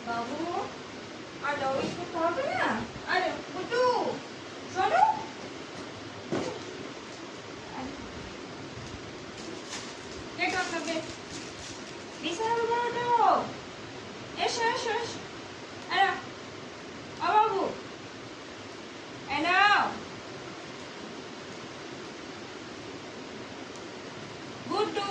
বাবু আর দাও একটু খাবে না। আরে বুটু শোনো, দেখো খাবে বিছানা বড় এসো এসো এসো। আরে ও বাবু এনাও বুটু।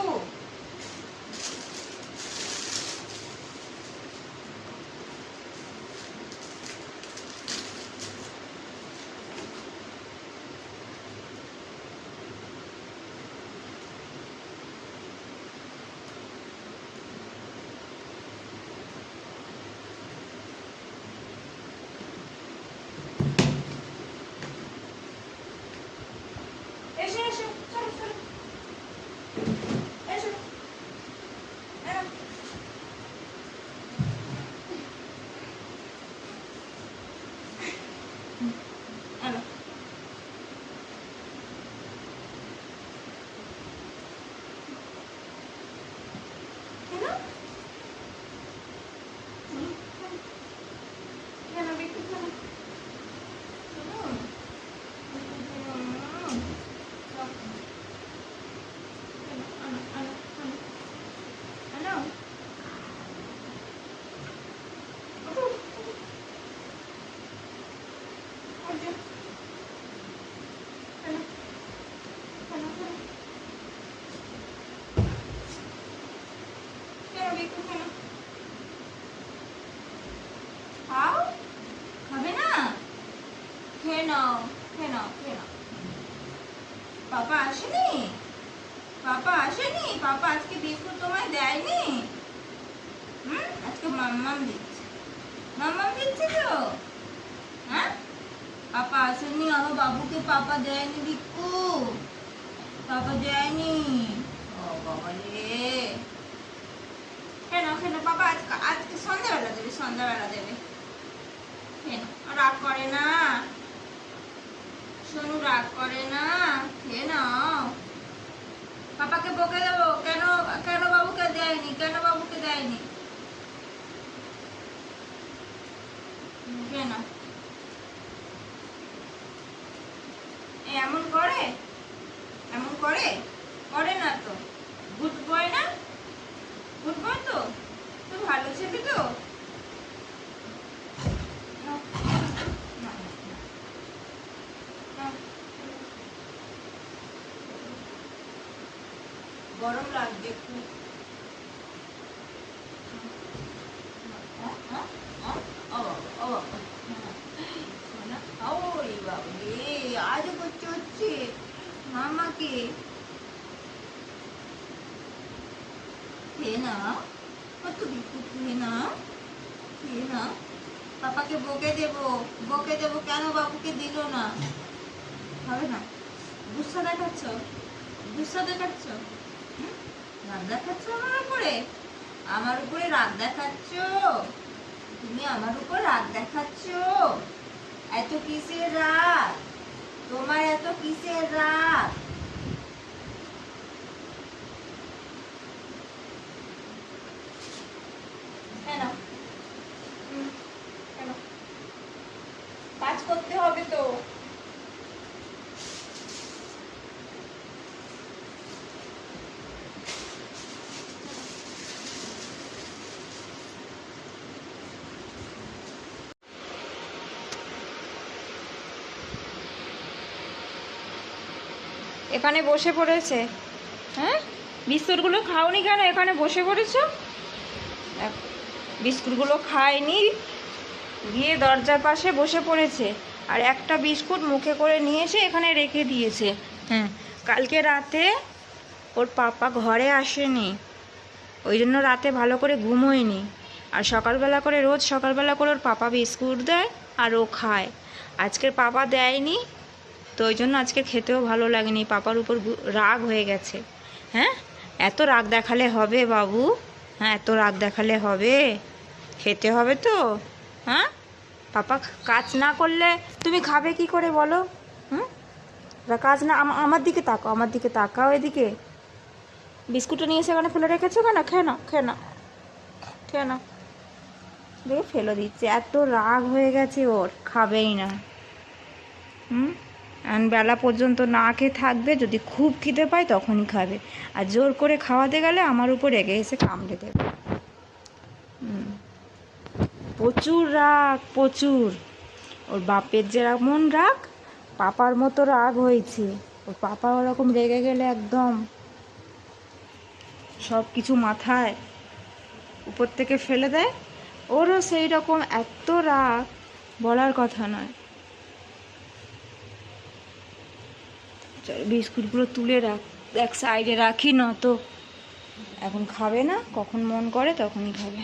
এসো এসো চলো চলো এসো। আনো কেন কেন বিট্টু কেন খাও খাবে না? খেয়ে নাও খেয়ে নাও খেয়ে নাও। পাপা আসেনি? পাপা আসেনি? পাপা আজকে বিস্কুট তোমায় দেয়নি? আজকে মাম্মাম দিচ্ছে, মাম্মাম দিচ্ছে তো। হ্যাঁ পাপা আসেনি, আমার বাবুকে পাপা দেয়নি বিক্কু, পাপা দেয়নি। ও বাবা রে, কেন কেন পাপা আজকে আজকে সন্ধ্যাবেলা দেবে, সন্ধ্যাবেলা দেবে। কেন রাগ করে না সোনু, রাগ করে না। খেয়ে নাও, পাপাকে বকে দেবো। কেন কেন বাবুকে দেয়নি, কেন বাবুকে দেয়নি? কেন এমন করে, এমন করে? করে না তো, গুড বয় না, গুড বয় তো, তো ভালো ছেলে তো। নাও, নাও, নাও। গরম লাগবে খুব। আজ করছে হচ্ছে মামাকে। খেয়ে না কত বিস্কুট, খেয়ে না খেয়ে না। পাপাকে বকে দেবো, বকে দেবো কেন বাবুকে দিল না। হবে না, গুসা দেখাচ্ছ, গুসা দেখাচ্ছ, রাগ দেখাচ্ছ আমার উপরে, আমার উপরে রাগ দেখাচ্ছ তুমি, আমার উপর রাগ দেখাচ্ছ। এত কিসের রাগ তোমার, এত কিসের রাগ? কেন কেন কাজ করতে হবে তো। এখানে বসে পড়েছে। হ্যাঁ বিস্কুটগুলো খাওনি কেন, এখানে বসে পড়েছো? বিস্কুটগুলো খায়নি, গিয়ে দরজার পাশে বসে পড়েছে, আর একটা বিস্কুট মুখে করে নিয়ে এসে এখানে রেখে দিয়েছে। হ্যাঁ কালকে রাতে ওর পাপা ঘরে আসেনি, ওই জন্য রাতে ভালো করে ঘুমোয়নি, আর সকালবেলা করে রোজ সকালবেলা করে ওর পাপা বিস্কুট দেয় আর ও খায়। আজকের পাপা দেয়নি, তো ওই জন্য আজকে খেতেও ভালো লাগেনি, পাপার উপর রাগ হয়ে গেছে। হ্যাঁ এত রাগ দেখালে হবে বাবু? হ্যাঁ এত রাগ দেখালে হবে? খেতে হবে তো। হ্যাঁ পাপা কাজ না করলে তুমি খাবে কি করে বলো? কাজ না, আমার দিকে তাকাও, আমার দিকে তাকাও, এদিকে বিস্কুটটা নিয়ে এসে এখানে ফেলে রেখেছো কেন? খেয়ে নাও খেয়ে নাও খেয়ে নাও। দেখে ফেলে দিচ্ছে, এত রাগ হয়ে গেছে ওর, খাবেই না। আর বেলা পর্যন্ত না খেয়ে থাকবে, যদি খুব খিদে পায় তখনই খাবে, আর জোর করে খাওয়াতে গেলে আমার উপর রেগে এসে কামড়ে দেবে। প্রচুর রাগ, প্রচুর। ওর বাপের যেমন রাগ, পাপার মতো রাগ হয়েছে। ওর পাপা ওরকম রেগে গেলে একদম সব কিছু মাথায় উপর থেকে ফেলে দেয়, ওরও সেই রকম এত রাগ, বলার কথা নয়। চল বিস্কুটগুলো তুলে রাখ, এক সাইডে রাখি, না তো এখন খাবে না, কখন মন করে তখনই খাবে।